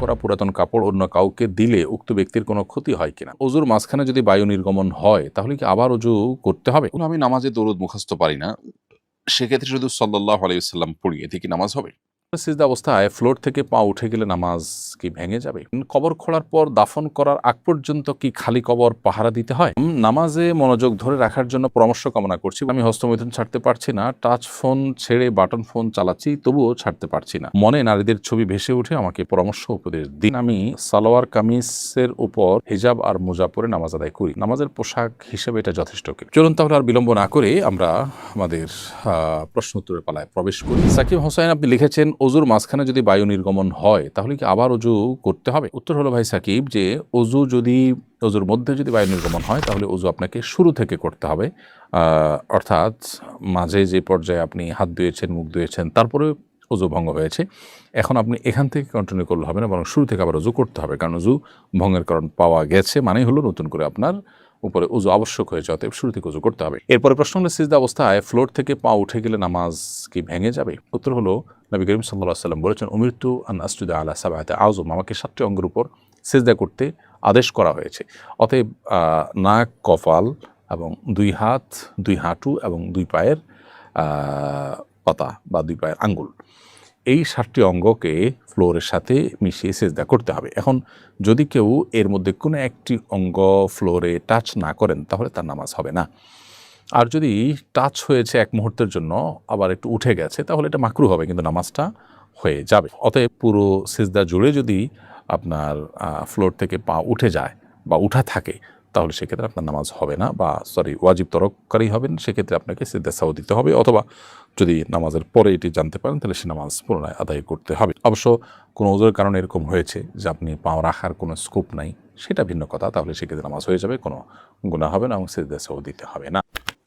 করা পুরাতন কাপড় অন্য কাউকে দিলে উক্ত ব্যক্তির কোনো ক্ষতি হয় কিনা? অজুর মাঝখানে যদি বায়ু নির্গমন হয় তাহলে কি আবার অজু করতে হবে? আমি নামাজে দরুদ মুখস্থ পারি না, সেক্ষেত্রে শুধু সাল্লাল্লাহু আলাইহি ওয়াসাল্লাম পড়ি, এতে কি নামাজ হবে? সিজদা অবস্থায় ফ্লোর থেকে পা উঠে গেলে নামাজ কি ভেঙে যাবে? কবর খোঁড়ার পর দাফন করার আগ পর্যন্ত কি খালি কবর পাহারা দিতে হয়? নামাজে মনোযোগ ধরে রাখার জন্য পরামর্শ কামনা করছি। আমি হস্তমৈথুন ছাড়তে পারছি না, টাচ ফোন ছেড়ে বাটন ফোন চালাচ্ছি, তবুও ছাড়তে পারছি না। মনে নারীদের ছবি ভেসে উঠে, আমাকে পরামর্শ উপদেশ দিন। আমি সালোয়ার কামিজের উপর হিজাব আর মোজা পরে নামাজ আদায় করি, নামাজের পোশাক হিসেবে এটা যথেষ্ট কি? চলুন তাহলে আর বিলম্ব না করে আমরা আমাদের প্রশ্ন উত্তরের পালায় প্রবেশ করি। সাকিব হোসেন, আপনি লিখেছেন অজুর মাঝখানে যদি বায়ু নির্গমন হয় তাহলে কি আবার অজু করতে হবে? উত্তর হলো ভাই সাকিব, যে অজুর মধ্যে যদি বায়ু নির্গমন হয় তাহলে অজু আপনাকে শুরু থেকে করতে হবে। অর্থাৎ মাঝে যে পর্যায়ে আপনি হাত ধুয়েছেন, মুখ ধুয়েছেন, তারপরে অজু ভঙ্গ হয়েছে, এখন আপনি এখান থেকে কন্টিনিউ করলে হবে না, বরং শুরু থেকে আবার অজু করতে হবে। কারণ অজু ভঙ্গের কারণ পাওয়া গেছে মানেই হলো নতুন করে আপনার উপরে উজু আবশ্যক হয়েছে, অতএব শুরু থেকে উজু করতে হবে। এরপরে প্রশ্ন হলো, সিজদা অবস্থায় ফ্লোর থেকে পা উঠে গেলে নামাজ কি ভেঙে যাবে? উত্তর হলো, নবী করিম সাল্লাল্লাহু আলাইহি ওয়াসাল্লাম বলেছেন, উমিরতু আন আসজুদা আলা সাবআতি আযম, আমাকে 7টি অঙ্গের উপর সিজদা করতে আদেশ করা হয়েছে। অতএব নাক, কপাল এবং 2 হাত, 2 হাঁটু এবং 2 পায়ের পাতা বা 2 পায়ের আঙ্গুল, এই 7টি অঙ্গকে ফ্লোরের সাথে মিশিয়ে সিজদা করতে হবে। এখন যদি কেউ এর মধ্যে কোনো একটি অঙ্গ ফ্লোরে টাচ না করেন তাহলে তার নামাজ হবে না। আর যদি টাচ হয়েছে এক মুহূর্তের জন্য, আবার একটু উঠে গেছে, তাহলে এটা মাকরুহ হবে, কিন্তু নামাজটা হয়ে যাবে। অতএব পুরো সিজদা জুড়ে যদি আপনার ফ্লোর থেকে পা উঠে যায় বা উঠা থাকে, তাহলে সেক্ষেত্রে আপনার নামাজ হবে না, বা ওয়াজিব তরককারী হবেন, সেক্ষেত্রে আপনাকে সিজদা সাহু দিতে হবে, অথবা যদি নামাজের পরে এটি জানতে পারেন তাহলে সে নামাজ পুনরায় আদায় করতে হবে। অবশ্য কোনো ওজোর কারণে এরকম হয়েছে যে আপনি পা রাখার কোনো স্কোপ নাই, সেটা ভিন্ন কথা, তাহলে সেক্ষেত্রে নামাজ হয়ে যাবে, কোনো গুনাহ হবে না এবং সিজদা সাহু দিতে হবে না।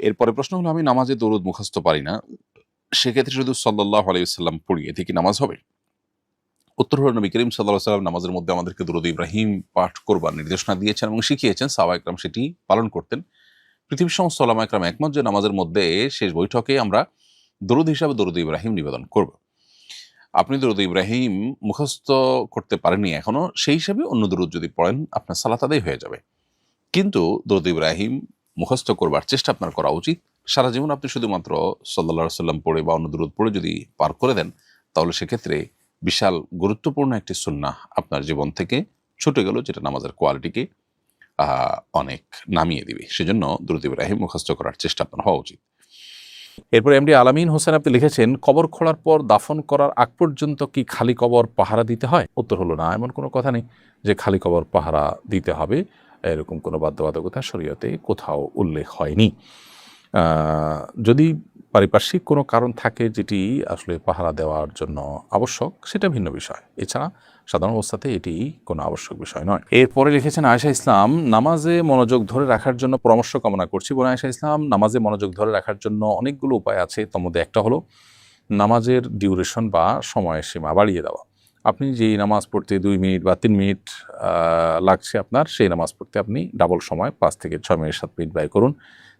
এরপরে প্রশ্ন হলো, আমি নামাজে দরুদ মুখস্থ পারি না, সেক্ষেত্রে শুধু সাল্লাল্লাহু আলাইহি ওয়াসাল্লাম পড়ি, এতে কি নামাজ হবে? উত্তর হলো, নবী করিম সাল্লাল্লাহু আলাইহি ওয়াসাল্লাম নামাজের মধ্যে আমাদেরকে দরুদ ইব্রাহিম পাঠ করবার নির্দেশনা দিয়েছেন এবং শিখিয়েছেন। সাহাবা একরাম সেটি পালন করতেন। পৃথিবীর সমস্ত ওলামা একরাম একমত যে নামাজের মধ্যে শেষ বৈঠকে আমরা দরুদ হিসাবে দরুদ ইব্রাহিম নিবেদন করব। আপনি দরুদ ইব্রাহিম মুখস্থ করতে পারেননি এখনো, সেই হিসাবে অন্য দরুদ যদি পড়েন আপনার সালাত আদায় হয়ে যাবে। কিন্তু দরুদ ইব্রাহিম মুখস্থ করবার চেষ্টা আপনার করা উচিত। সারা জীবন আপনি শুধুমাত্র সাল্লাল্লাহু আলাইহি ওয়াসাল্লাম পড়ে বা অন্য দরুদ পড়ে যদি পার করে দেন, তাহলে সেক্ষেত্রে বিশাল গুরুত্বপূর্ণ একটি সুন্নাহ আপনার জীবন থেকে ছুটে গেল, যেটা নামাজের কোয়ালিটিকে অনেক নামিয়ে দিবে। সেজন্য দরুদ ইব্রাহিম মুখস্থ করার চেষ্টা আপনার হওয়া উচিত। এরপর এমডি আলামিন হোসেন, আপনি লিখেছেন, কবর খোঁড়ার পর দাফন করার আগ পর্যন্ত কি খালি কবর পাহারা দিতে হয়? উত্তর হলো, না, এমন কোনো কথা নেই যে খালি কবর পাহারা দিতে হবে, এরকম কোনো বাধ্যবাধকতা শরীয়তে কোথাও উল্লেখ হয়নি। যদি পারিপার্শ্বিক কোনো কারণ থাকে যেটি আসলে পাহারা দেওয়ার জন্য আবশ্যক, সেটা ভিন্ন বিষয়, এছাড়া সাধারণ অবস্থাতে এটি কোনো আবশ্যক বিষয় নয়। এরপরে লিখেছেন আয়েশা ইসলাম, নামাজে মনোযোগ ধরে রাখার জন্য পরামর্শ কামনা করছি। বোন আয়েশা ইসলাম, নামাজে মনোযোগ ধরে রাখার জন্য অনেকগুলো উপায় আছে, তার মধ্যে একটা হলো নামাজের ডিউরেশন বা সময়ের সীমা বাড়িয়ে দেওয়া। আপনি যেই নামাজ পড়তে 2 মিনিট বা 3 মিনিট লাগছে আপনার, সেই নামাজ পড়তে আপনি ডাবল সময় 5 থেকে 6 মিনিট 7 মিনিট ব্যয় করুন।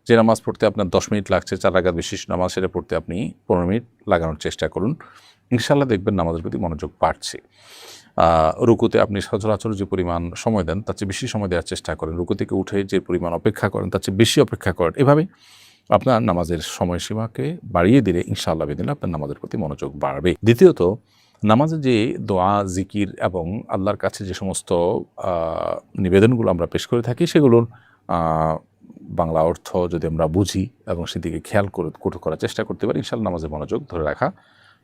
যে নামাজ পড়তে আপনার 10 মিনিট লাগছে, 4 রাকাত বিশিষ্ট নামাজ, সেটা পড়তে আপনি 15 মিনিট লাগানোর চেষ্টা করুন। ইনশাআল্লাহ দেখবেন নামাজের প্রতি মনোযোগ বাড়ছে। রুকুতে আপনি সচরাচর যে পরিমাণ সময় দেন তার চেয়ে বেশি সময় দেওয়ার চেষ্টা করেন। রুকু থেকে উঠে যে পরিমাণ অপেক্ষা করেন তার চেয়ে বেশি অপেক্ষা করেন। এভাবে আপনার নামাজের সময়সীমাকে বাড়িয়ে দিলে ইনশাআল্লাহ বিদিনিল্লাহ আপনার নামাজের প্রতি মনোযোগ বাড়বে। দ্বিতীয়ত, নামাজে যে দোয়া, জিকির এবং আল্লাহর কাছে যে সমস্ত নিবেদনগুলো আমরা পেশ করে থাকি, সেগুলোর বাংলা অর্থ যদি আমরা বুঝি এবং সেদিকে খেয়াল করার চেষ্টা করতে পারি, ইনশাআল্লাহ নামাজের মনোযোগ ধরে রাখা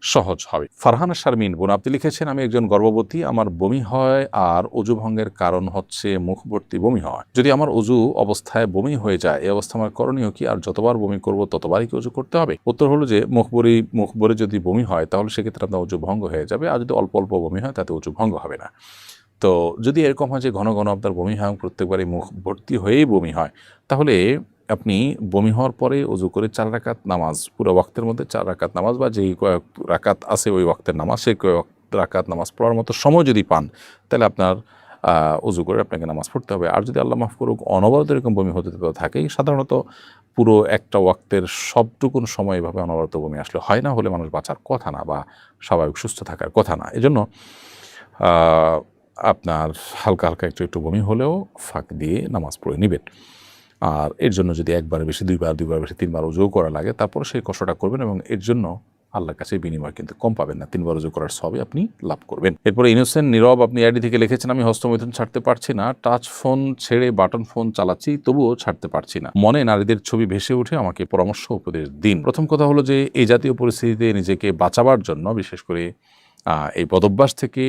সহজ হবে। ফারহানা শারমিন বোন, আপনি লিখেছেন, আমি একজন গর্ভবতী, আমার বমি হয় আর অজু ভঙ্গের কারণ হচ্ছে মুখভর্তি বমি হয়। যদি আমার অজু অবস্থায় বমি হয়ে যায়, এই অবস্থা আমার করণীয় কি? আর যতবার বমি করব ততবারই কি অজু করতে হবে? উত্তর হলো যে মুখ ভরে যদি বমি হয় তাহলে সেক্ষেত্রে আপনার অজু ভঙ্গ হয়ে যাবে, আর যদি অল্প অল্প বমি হয় তাতে অজু ভঙ্গ হবে না। তো যদি এরকম হয় যে ঘন ঘন আপনার বমি হয়, প্রত্যেকবারই মুখ ভর্তি হয়েই বমি হয়, তাহলে আপনি বমি হওয়ার পরে অজু করে 4 রাকাত নামাজ, পুরো ওয়াক্তের মধ্যে 4 রাকাত নামাজ বা যেই কয়েক রাকাত আছে ওই ওয়াক্তের নামাজ, সেই কয়েক রাকাত নামাজ পড়ার মতো সময় যদি পান, তাহলে আপনার অজু করে আপনাকে নামাজ পড়তে হবে। আর যদি আল্লাহ মাফ করুক অনবরত এরকম বমি হতে থাকেই, সাধারণত পুরো একটা ওয়াক্তের সবটুকুন সময় এভাবে অনবরত বমি আসলে হয় না, হলে মানুষ বাঁচার কথা না বা স্বাভাবিক সুস্থ থাকার কথা না। এজন্য আপনার হালকা হালকা একটু বমি হলেও ফাঁক দিয়ে নামাজ পড়ে নেবেন। আর এর জন্য যদি একবারের বেশি দুইবার বেশি তিনবার অজুও করা লাগে, তারপরে সেই কষ্টটা করবেন এবং এর জন্য আল্লাহর কাছে বিনিময় কিন্তু কম পাবেন না। ৩ বার অজু করার সবই আপনি লাভ করবেন। এরপরে ইনোসেন্ট নীরব আপনি আইডি থেকে লিখেছেন, আমি হস্তমৈথুন ছাড়তে পারছি না, টাচ ফোন ছেড়ে বাটন ফোন চালাচ্ছি তবুও ছাড়তে পারছি না, মনে নারীদের ছবি ভেসে উঠে, আমাকে পরামর্শ উপদেশ দিন। প্রথম কথা হলো যে এই জাতীয় পরিস্থিতিতে নিজেকে বাঁচাবার জন্য, বিশেষ করে এই বদভ্যাস থেকে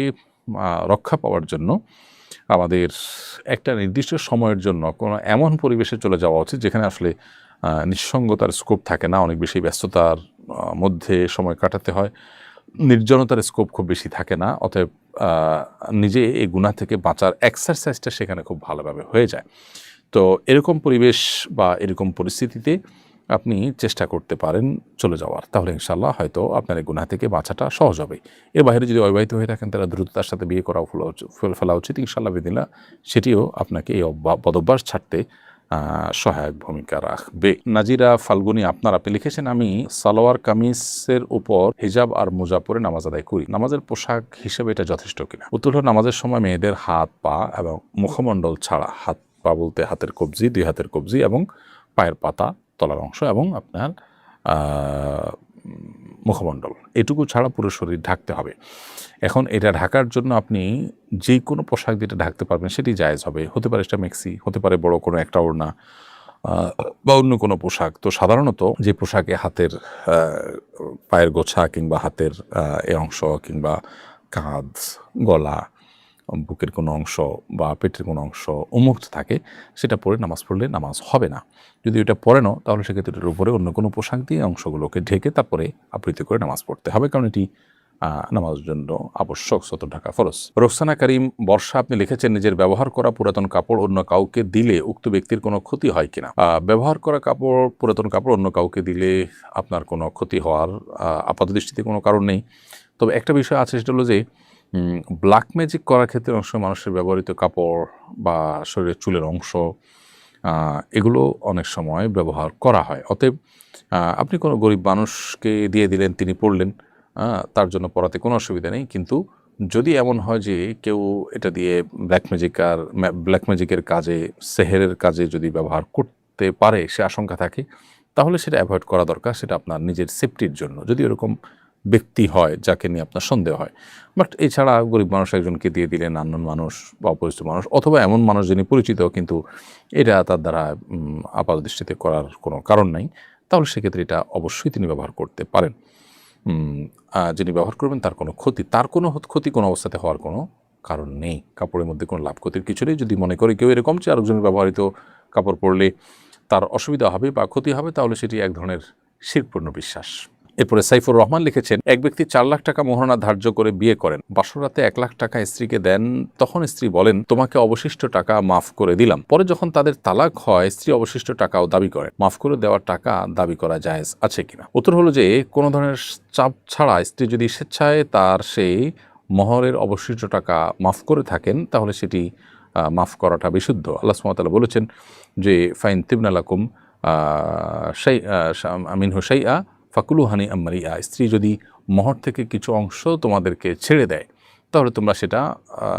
রক্ষা পাওয়ার জন্য আমাদের একটা নির্দিষ্ট সময়ের জন্য কোনো এমন পরিবেশে চলে যাওয়া উচিত যেখানে আসলে নিঃসঙ্গতার স্কোপ থাকে না, অনেক বেশি ব্যস্ততার মধ্যে সময় কাটাতে হয়, নির্জনতার স্কোপ খুব বেশি থাকে না। অতএব নিজে এই গুনাহ থেকে বাঁচার এক্সারসাইজটা সেখানে খুব ভালোভাবে হয়ে যায়। তো এরকম পরিবেশ বা এরকম পরিস্থিতিতে আপনি চেষ্টা করতে পারেন চলে যাওয়ার, তাহলে ইনশাআল্লাহ হয়তো আপনার এই গুনাহ থেকে বাঁচাটা সহজ হবে। এর বাইরে যদি অবিবাহিত হয়ে থাকেন তারা দ্রুততার সাথে বিয়ে করা ফেলা উচিত, ইনশাআল্লাহ বিদিল্লাহ সেটিও আপনাকে এই বদভ্যাস ছাড়তে সহায়ক ভূমিকা রাখবে। নাজিরা ফাল্গুনি আপনি লিখেছেন, আমি সালোয়ার কামিজের উপর হিজাব আর মোজা পরে নামাজ আদায় করি, নামাজের পোশাক হিসেবে এটা যথেষ্ট কিনা? উত্তর হলো, নামাজের সময় মেয়েদের হাত পা এবং মুখমণ্ডল ছাড়া, হাত পা বলতে হাতের কবজি, 2 হাতের কবজি এবং পায়ের পাতা, তলার অংশ এবং আপনার মুখমণ্ডল, এটুকু ছাড়া পুরো শরীর ঢাকতে হবে। এখন এটা ঢাকার জন্য আপনি যে কোনো পোশাক যেটা ঢাকতে পারবেন সেটি জায়েজ হবে। হতে পারে সেটা মেক্সি, হতে পারে বড় কোনো একটা ওড়না বা অন্য কোনো পোশাক। তো সাধারণত যে পোশাকে হাতের পায়ের গোছা কিংবা হাতের এ অংশ কিংবা কাঁধ, গলা, বুকের কোনো অংশ বা পেটের কোনো অংশ উন্মুক্ত থাকে, সেটা পরে নামাজ পড়লে নামাজ হবে না। যদি ওটা পরে নাও তাহলে সেক্ষেত্রে এটার উপরে অন্য কোনো পোশাক দিয়ে অংশগুলোকে ঢেকে তারপরে আবৃত করে নামাজ পড়তে হবে, কারণ এটি নামাজের জন্য আবশ্যক, সতর ঢাকা ফরজ। রোকসানা করিম বর্ষা আপনি লিখেছেন, নিজের ব্যবহার করা পুরাতন কাপড় অন্য কাউকে দিলে উক্ত ব্যক্তির কোনো ক্ষতি হয় কিনা? ব্যবহার করা কাপড়, পুরাতন কাপড় অন্য কাউকে দিলে আপনার কোনো ক্ষতি হওয়ার আপাতদৃষ্টিতে কোনো কারণ নেই। তবে একটা বিষয় আছে, সেটা হলো যে ব্ল্যাক ম্যাজিক করার ক্ষেত্রে অনেক সময় মানুষের ব্যবহৃত কাপড় বা শরীরের চুলের অংশ এগুলো অনেক সময় ব্যবহার করা হয়। অতএব আপনি কোনো গরিব মানুষকে দিয়ে দিলেন, তিনি পড়লেন, তার জন্য পড়াতে কোনো অসুবিধা নেই। কিন্তু যদি এমন হয় যে কেউ এটা দিয়ে ব্ল্যাক ম্যাজিকের কাজে, সেহেরের কাজে যদি ব্যবহার করতে পারে, সে আশঙ্কা থাকে, তাহলে সেটা অ্যাভয়েড করা দরকার। সেটা আপনার নিজের সেফটির জন্য, যদি এরকম ব্যক্তি হয় যাকে নিয়ে আপনার সন্দেহ হয়। বাট এছাড়া গরিব মানুষ একজনকে দিয়ে দিলেন, আননোন মানুষ বা অপরিচিত মানুষ, অথবা এমন মানুষ যিনি পরিচিত কিন্তু এটা তার দ্বারা আপাতদৃষ্টিতে করার কোনো কারণ নাই, তাহলে সেক্ষেত্রে এটা অবশ্যই তিনি ব্যবহার করতে পারেন। যিনি ব্যবহার করবেন তার কোনো ক্ষতি কোনো অবস্থাতে হওয়ার কোনো কারণ নেই। কাপড়ের মধ্যে কোনো লাভ ক্ষতির কিছু নেই। যদি মনে করে কেউ এরকম যে আরেকজনের ব্যবহৃত কাপড় পরলে তার অসুবিধা হবে বা ক্ষতি হবে, তাহলে সেটি এক ধরনের শিরকপূর্ণ বিশ্বাস। এরপরে সাইফুর রহমান লিখেছেন, এক ব্যক্তি 4 লাখ টাকা মোহরানা ধার্য করে বিয়ে করেন, বাসরাতে 1 লাখ টাকা স্ত্রীকে দেন, তখন স্ত্রী বলেন তোমাকে অবশিষ্ট টাকা মাফ করে দিলাম। পরে যখন তাদের তালাক হয়, স্ত্রী অবশিষ্ট টাকাও দাবি করেন, মাফ করে দেওয়ার টাকা দাবি করা জায়েজ আছে কিনা? উত্তর হলো যে কোনো ধরনের চাপ ছাড়া স্ত্রী যদি স্বেচ্ছায় তার সেই মোহরের অবশিষ্ট টাকা মাফ করে থাকেন, তাহলে সেটি মাফ করাটা বিশুদ্ধ। আল্লাহ সুবহানাহু ওয়া তাআলা বলেছেন যে ফাইন তিবনা লাকুম মিনহু শাইআ ফাকুলু হানি আম্মারিয়া, স্ত্রী যদি মোহর থেকে কিছু অংশ তোমাদেরকে ছেড়ে দেয়, তাহলে তোমরা সেটা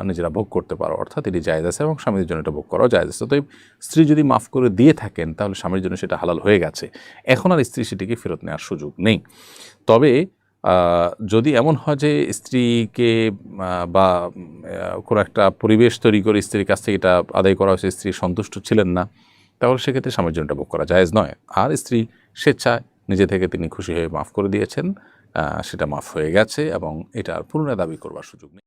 নিজেরা ভোগ করতে পারো, অর্থাৎ এটি জায়েজ আছে এবং স্বামীর জন্য এটা ভোগ করাও জায়েজ আছে। তো স্ত্রী যদি মাফ করে দিয়ে থাকেন তাহলে স্বামীর জন্য সেটা হালাল হয়ে গেছে, এখন আর স্ত্রী সেটিকে ফেরত নেওয়ার সুযোগ নেই। তবে যদি এমন হয় যে স্ত্রীকে বা কোনো একটা পরিবেশ তৈরি করে স্ত্রীর কাছ থেকে এটা আদায় করা হয়েছে, স্ত্রী সন্তুষ্ট ছিলেন না, তাহলে সেক্ষেত্রে স্বামীর জন্য এটা ভোগ করা জায়েজ নয়। আর স্ত্রী স্বেচ্ছায় নিজে থেকে তিনি খুশি হয়ে মাফ করে দিয়েছেন, সেটা মাফ হয়ে গেছে এবং এটা পুনরায় দাবি করবার সুযোগ নেই।